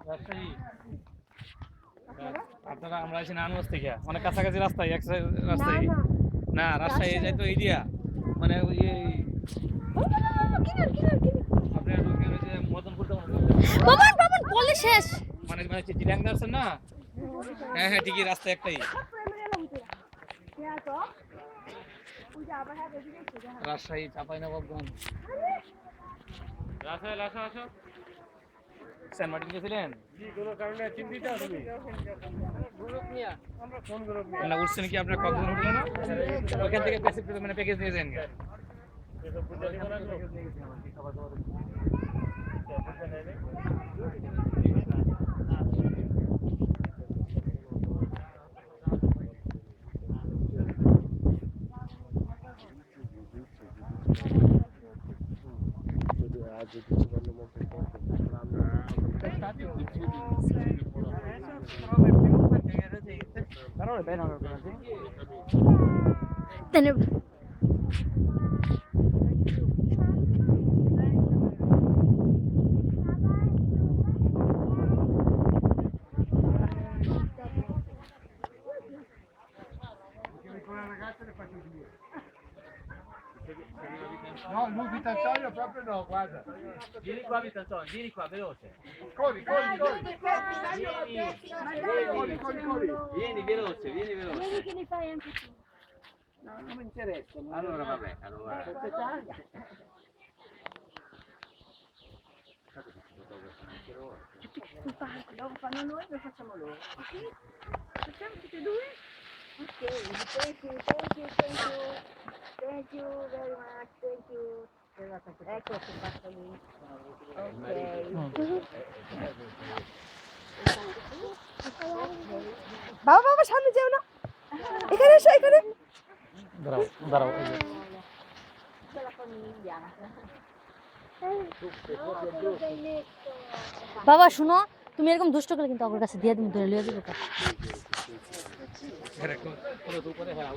রাজশাহী আপনারা আমরা আছি নারায়ণগঞ্জ থেকে অনেক কাছাকাছি রাস্তায় এক রাস্তায় না রাজশাহী যাই তো এরিয়া মানে ওই আপনার যে মদনপুর বাবা বাবা বলে শেষ মানে মানে চিটাং আছেন না হ্যাঁ হ্যাঁ ঠিকই রাস্তা একটাই রাজশাহী চাঁপাইনবাবগঞ্জ রাজশাহী আসো আসো সেন্ট মার্টিন গেছিলেন কোনো কারণে চিন্তিত তুমি গ্রুপ নিয়ে আমরা কোন গ্রুপ নিয়ে না উঠছেন কি আপনার কক্সবাজার হোটেলে না ওখান থেকে মানে প্যাকেজ নিয়ে যান No, l'ubitazione proprio no, guarda. Vieni qua abitazione, vieni qua veloce. Corri. Vieni veloce, vieni veloce. Vieni che ne fai anche tu. No, non mi interessa. Allora vabbè, allora. Sul palco, dopo fanno noi, lo facciamo loro. Ok? Facciamo tutti e due? Ok, thank you very much, thank you. Ecco che fatto lì. বাবা বাবা সামনে যেও না এখানে এসো এখানে দাঁড়াও দাঁড়াও C'è la famiglia. বাবা শুনো তুমি এরকম দুষ্ট করে কিন্তু আমার কাছে দিয়ে তুমি ধরে লিয়ে যাবে করে হ্যাঁ